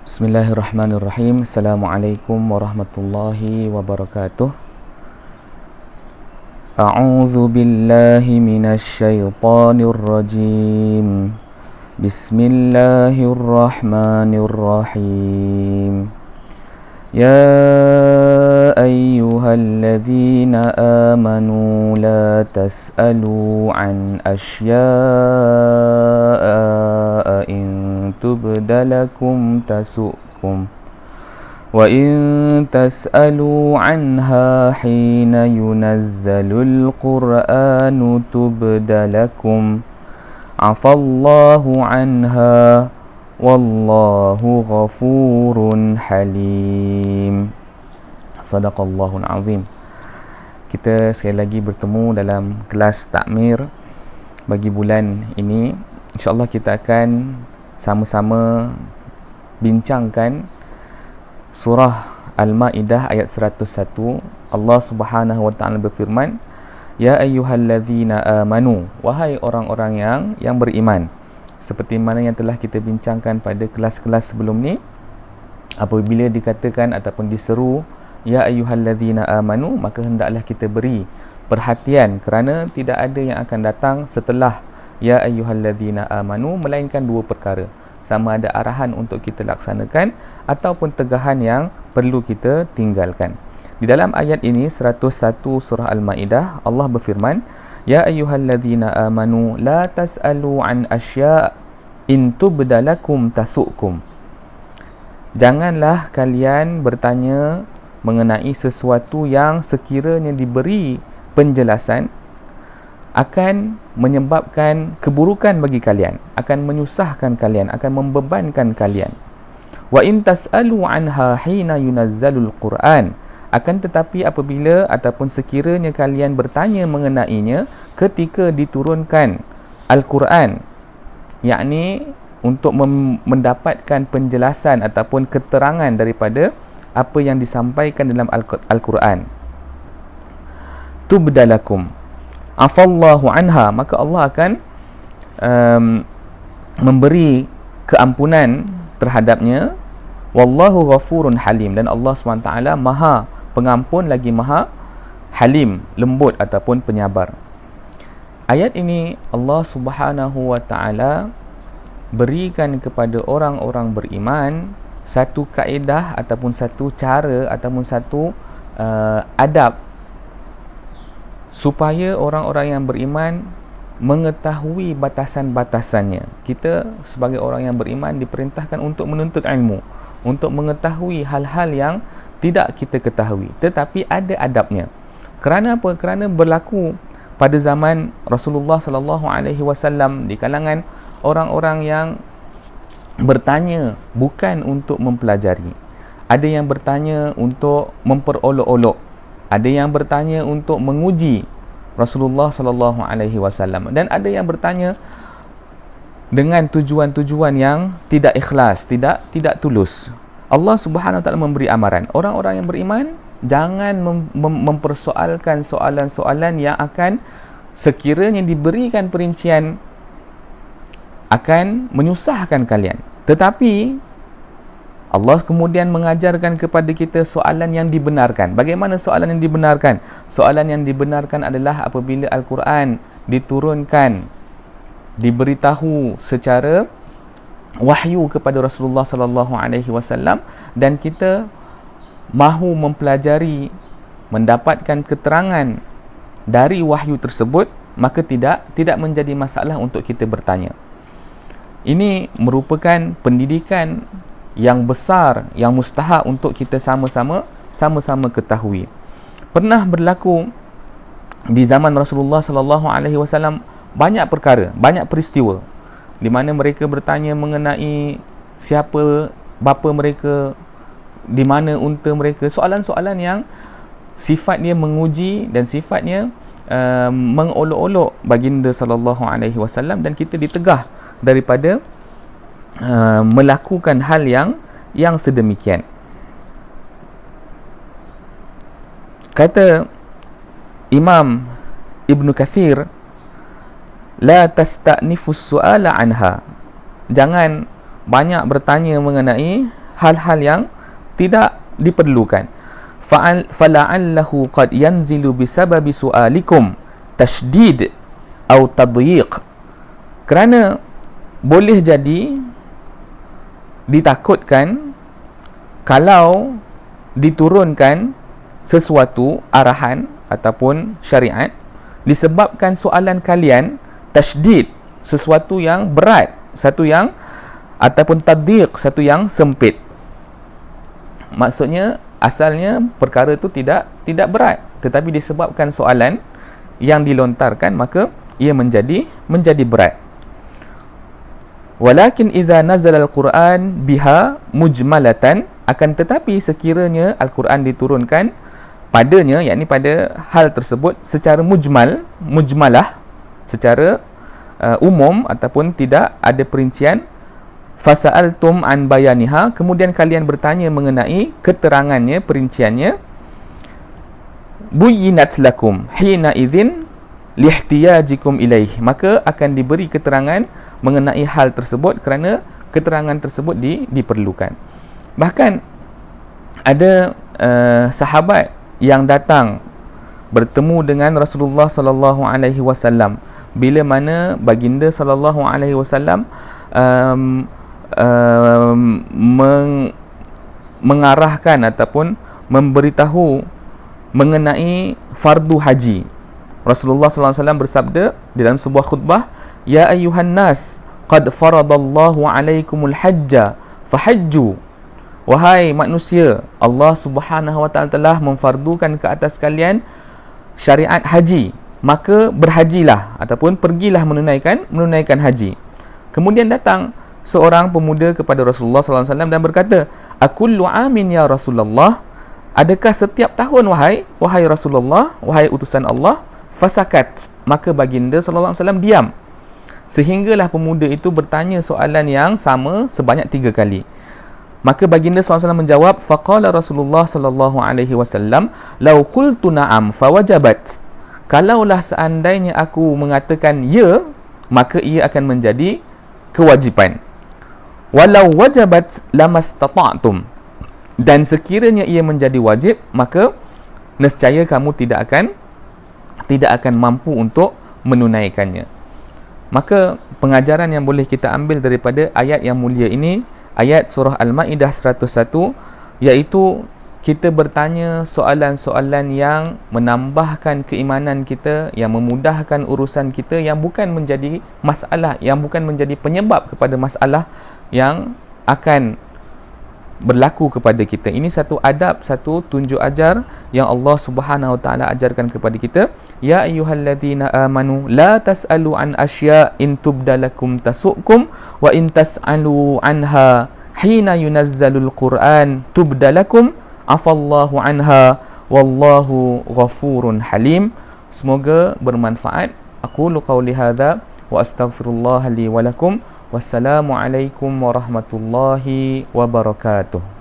Bismillahirrahmanirrahim. Assalamualaikum warahmatullahi wabarakatuh. A'udzu billahi minasy syaithanir rajim. Bismillahirrahmanirrahim. Ya ayyuhalladzina amanu la tas'alu an asya'a in tubdalakum tasu'kum wa in tas'alu anha hina yunazzalul qur'anu tubdalakum afallahu anha wallahu ghafurun halim. Sadaqallahul azim. Kita sekali lagi bertemu dalam kelas takmir bagi bulan ini. InsyaAllah kita akan sama-sama bincangkan surah Al-Ma'idah ayat 101. Allah Subhanahu wa taala berfirman, ya ayyuhalladzina amanu, wahai orang-orang yang beriman. Seperti mana yang telah kita bincangkan pada kelas-kelas sebelum ni, apabila dikatakan ataupun diseru ya ayyuhalladzina amanu, maka hendaklah kita beri perhatian, kerana tidak ada yang akan datang setelah ya ayyuhalladzina amanu melainkan dua perkara, sama ada arahan untuk kita laksanakan ataupun tegahan yang perlu kita tinggalkan. Di dalam ayat ini 101 surah Al-Ma'idah, Allah berfirman, ya ayyuhalladzina amanu la tas'alu an asya' in tubdalakum tasu'kum. Janganlah kalian bertanya mengenai sesuatu yang sekiranya diberi penjelasan akan menyebabkan keburukan bagi kalian, akan menyusahkan kalian, akan membebankan kalian. Wa in tas'alu anha hina yunazzalul Qur'an, akan tetapi apabila ataupun sekiranya kalian bertanya mengenainya ketika diturunkan Al-Quran, yakni untuk mendapatkan penjelasan ataupun keterangan daripada apa yang disampaikan dalam Al-Quran, tubdalakum afallahu anha, maka Allah akan memberi keampunan terhadapnya. Wallahu ghafurun halim, dan Allah SWT maha pengampun lagi maha halim, lembut ataupun penyabar. Ayat ini Allah Subhanahu wa taala berikan kepada orang-orang beriman satu kaedah ataupun satu cara ataupun satu adab supaya orang-orang yang beriman mengetahui batasan-batasannya. Kita sebagai orang yang beriman diperintahkan untuk menuntut ilmu, untuk mengetahui hal-hal yang tidak kita ketahui, tetapi ada adabnya. Kerana apa? Kerana berlaku pada zaman Rasulullah sallallahu alaihi wasallam di kalangan orang-orang yang bertanya bukan untuk mempelajari. Ada yang bertanya untuk memperolok-olok, ada yang bertanya untuk menguji Rasulullah sallallahu alaihi wasallam, dan ada yang bertanya dengan tujuan-tujuan yang tidak ikhlas, tidak tulus. Allah Subhanahu wa taala memberi amaran, orang-orang yang beriman jangan mempersoalkan soalan-soalan yang akan sekiranya diberikan perincian akan menyusahkan kalian. Tetapi Allah kemudian mengajarkan kepada kita soalan yang dibenarkan. Bagaimana soalan yang dibenarkan? Soalan yang dibenarkan adalah apabila Al-Quran diturunkan, diberitahu secara wahyu kepada Rasulullah sallallahu alaihi wasallam, dan kita mahu mempelajari, mendapatkan keterangan dari wahyu tersebut, maka tidak menjadi masalah untuk kita bertanya. Ini merupakan pendidikan yang besar, yang mustahak untuk kita sama-sama ketahui. Pernah berlaku di zaman Rasulullah sallallahu alaihi wasallam banyak perkara, banyak peristiwa di mana mereka bertanya mengenai siapa bapa mereka, di mana unta mereka, soalan-soalan yang sifatnya menguji dan sifatnya mengolok-olok baginda sallallahu alaihi wasallam, dan kita ditegah daripada melakukan hal yang sedemikian. Kata Imam Ibn Kathir, la tasta'nifus su'ala anha, jangan banyak bertanya mengenai hal-hal yang tidak diperlukan. Fala'allahu qad yanzilu bisababi su'alikum tashdid atau tadyiq. Kerana boleh jadi ditakutkan kalau diturunkan sesuatu arahan ataupun syariat disebabkan soalan kalian tashdid, sesuatu yang berat, satu yang ataupun tadyiq, satu yang sempit. Maksudnya asalnya perkara itu tidak berat, tetapi disebabkan soalan yang dilontarkan maka ia menjadi berat. Walakin idza nazala al-Quran biha mujmalatan, akan tetapi sekiranya Al-Quran diturunkan padanya, yakni pada hal tersebut secara mujmalah, secara umum ataupun tidak ada perincian, fasa'altum an bayaniha, kemudian kalian bertanya mengenai keterangannya, perinciannya, buyinat lakum hina idzin lihtiyajikum ilaih, maka akan diberi keterangan mengenai hal tersebut kerana keterangan tersebut diperlukan. Bahkan ada sahabat yang datang bertemu dengan Rasulullah sallallahu alaihi wasallam bila mana baginda sallallahu alaihi wasallam mengarahkan ataupun memberitahu mengenai fardu haji. Rasulullah sallallahu alaihi wasallam bersabda di dalam sebuah khutbah, ya ayyuhan nas qad faradallahu alaikumul hajja fahajju. Wahai manusia, Allah Subhanahu wa taala telah memfardukan ke atas kalian syariat haji, maka berhajilah ataupun pergilah menunaikan haji. Kemudian datang seorang pemuda kepada Rasulullah sallallahu alaihi wasallam dan berkata, akullu amin ya Rasulullah, adakah setiap tahun wahai Rasulullah, wahai utusan Allah? Fasakat, maka baginda sallallahu alaihi wasallam diam, sehinggalah pemuda itu bertanya soalan yang sama sebanyak 3 kali. Maka baginda sallallahu alaihi wasallam menjawab, faqala Rasulullah sallallahu alaihi wasallam, law qultu na'am fawajabat, kalaulah seandainya aku mengatakan ya, maka ia akan menjadi kewajipan. Walau wajabat lamastata'tum, dan sekiranya ia menjadi wajib, maka nescaya kamu tidak akan mampu untuk menunaikannya. Maka pengajaran yang boleh kita ambil daripada ayat yang mulia ini, ayat surah Al-Ma'idah 101, iaitu kita bertanya soalan-soalan yang menambahkan keimanan kita, yang memudahkan urusan kita, yang bukan menjadi masalah, yang bukan menjadi penyebab kepada masalah yang akan berlaku kepada kita. Ini satu adab, satu tunjuk ajar yang Allah Subhanahu wa taala ajarkan kepada kita. Ya ayyuhalladzina amanu la tas'alu an asya in tubdalakum tasukum wa in tas'alu anha hina yunazzalul Quran tubdalakum afallahu anha wallahu ghafurun halim. Semoga bermanfaat. Aqulu qawli hadza wa astaghfirullah li wa lakum. Wassalamualaikum warahmatullahi wabarakatuh.